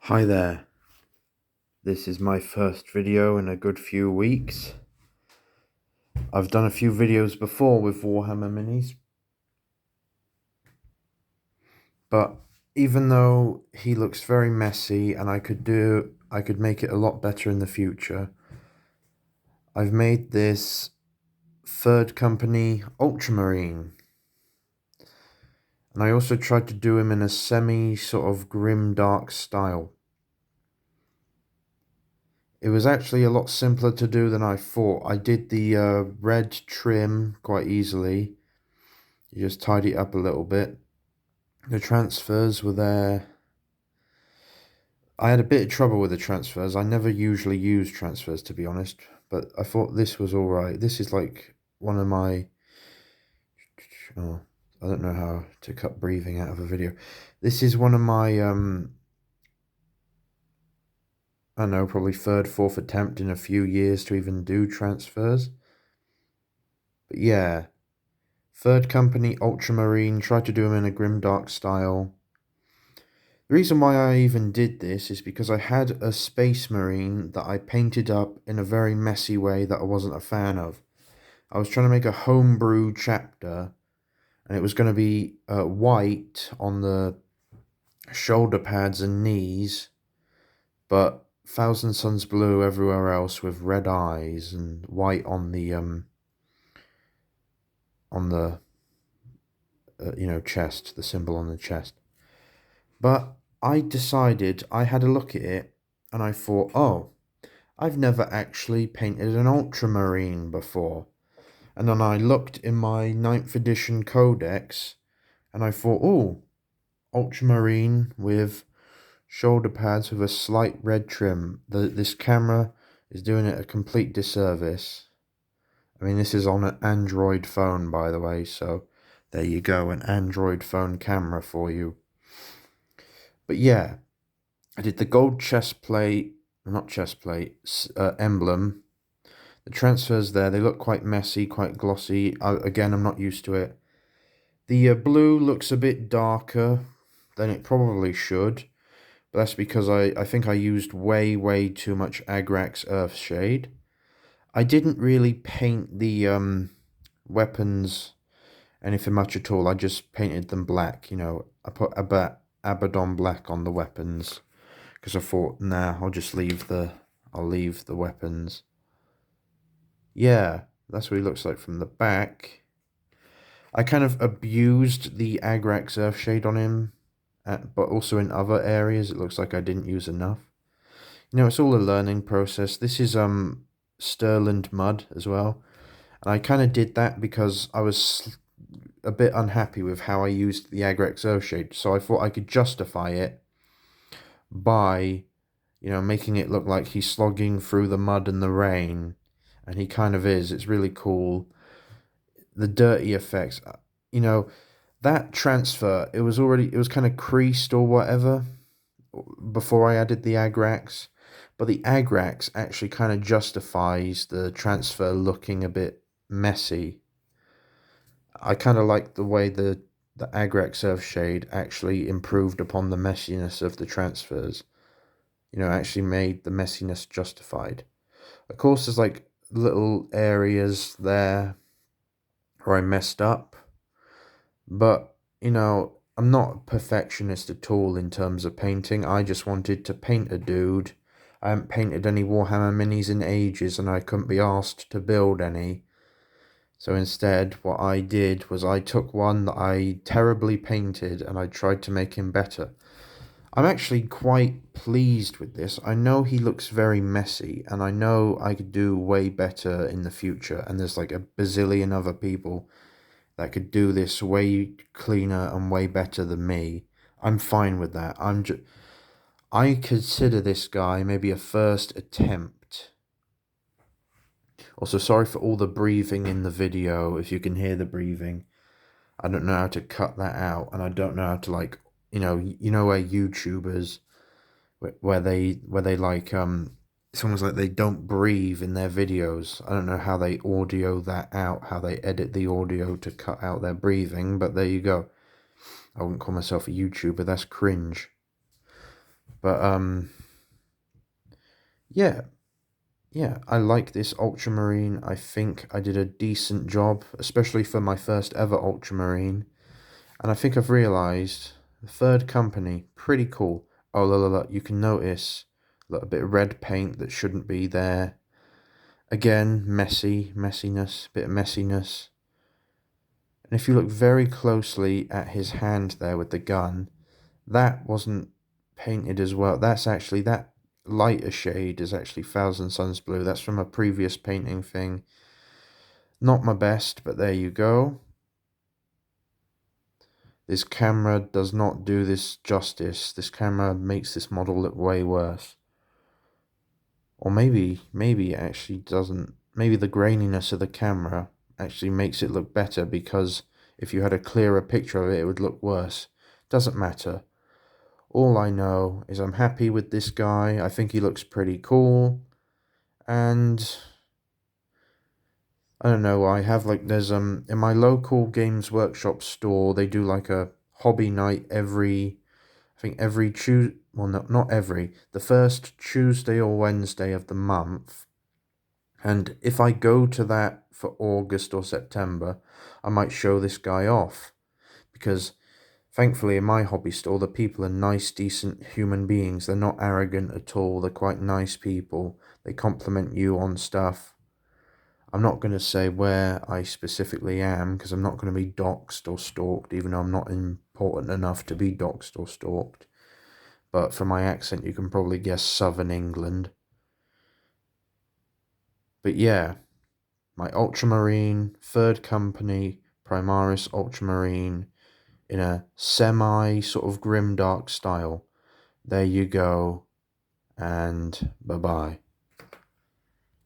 Hi there, this is my first video in a good few weeks. I've done a few videos before with Warhammer minis, but even though he looks very messy and I could make it a lot better in the future, I've made this third company ultramarine. And I also tried to do him in a semi sort of grim dark style. It was actually a lot simpler to do than I thought. I did the red trim quite easily. You just tidy it up a little bit. The transfers were there. I had a bit of trouble with the transfers. I never usually use transfers, to be honest, but I thought this was alright. This is like one of my... Oh, I don't know how to cut breathing out of a video. This is one of my... I don't know, probably third, fourth attempt in a few years to even do transfers. But yeah, third company, ultramarine, tried to do them in a grimdark style. The reason why I even did this is because I had a space marine that I painted up in a very messy way that I wasn't a fan of. I was trying to make a homebrew chapter, and it was going to be white on the shoulder pads and knees, but Thousand Suns blue everywhere else with red eyes and white on the chest, the symbol on the chest. But I decided, I had a look at it and I thought, oh, I've never actually painted an ultramarine before. And then I looked in my 9th edition codex and I thought, oh, ultramarine with shoulder pads with a slight red trim. This camera is doing it a complete disservice. I mean, this is on an Android phone, by the way, so there you go, an Android phone camera for you. But yeah, I did the gold emblem. The transfers there, they look quite messy, quite glossy. Again, I'm not used to it. The blue looks a bit darker than it probably should. But that's because I think I used way too much Agrax Earthshade. I didn't really paint the weapons anything much at all. I just painted them black, I put Abaddon black on the weapons because I thought, nah, I'll leave the weapons. Yeah, that's what he looks like from the back. I kind of abused the Agrax Earthshade on him, but also in other areas it looks like I didn't use enough. It's all a learning process. This is Sterland mud as well. And I kind of did that because I was a bit unhappy with how I used the Agrax Earthshade. So I thought I could justify it by, making it look like he's slogging through the mud and the rain. And he kind of is. It's really cool. The dirty effects, that transfer, it was kind of creased or whatever before I added the Agrax. But the Agrax actually kind of justifies the transfer looking a bit messy. I kind of like the way the Agrax Earthshade actually improved upon the messiness of the transfers. Actually made the messiness justified. Of course, there's like little areas there where I messed up. But, I'm not a perfectionist at all in terms of painting. I just wanted to paint a dude. I haven't painted any Warhammer minis in ages and I couldn't be asked to build any. So instead, what I did was I took one that I terribly painted and I tried to make him better. I'm actually quite pleased with this. I know he looks very messy and I know I could do way better in the future. And there's like a bazillion other people that could do this way cleaner and way better than me. I'm fine with that. I consider this guy maybe a first attempt. Also, sorry for all the breathing in the video, if you can hear the breathing. I don't know how to cut that out, and I don't know how to, like, where YouTubers, where they like, it's almost like they don't breathe in their videos. I don't know how they audio that out, how they edit the audio to cut out their breathing, but there you go. I wouldn't call myself a YouTuber, that's cringe. But yeah, I like this ultramarine. I think I did a decent job, especially for my first ever ultramarine. And I think I've realised the third company, pretty cool. Oh, look, you can notice a little bit of red paint that shouldn't be there. Again, messiness, bit of messiness. And if you look very closely at his hand there with the gun, that wasn't painted as well. That's actually, that lighter shade is actually Thousand Suns Blue. That's from a previous painting thing. Not my best, but there you go. This camera does not do this justice. This camera makes this model look way worse. Or maybe it actually doesn't. Maybe the graininess of the camera actually makes it look better, because if you had a clearer picture of it, it would look worse. Doesn't matter. All I know is I'm happy with this guy. I think he looks pretty cool. And I don't know, I have like, there's in my local Games Workshop store, they do like a hobby night I think every Tuesday, well, no, not every, the first Tuesday or Wednesday of the month. And if I go to that for August or September, I might show this guy off. Because thankfully in my hobby store, the people are nice, decent human beings. They're not arrogant at all. They're quite nice people. They compliment you on stuff. I'm not going to say where I specifically am, because I'm not going to be doxxed or stalked, even though I'm not important enough to be doxxed or stalked. But from my accent, you can probably guess Southern England. But yeah, my ultramarine, third company, Primaris ultramarine, in a semi sort of grim dark style. There you go, and bye-bye.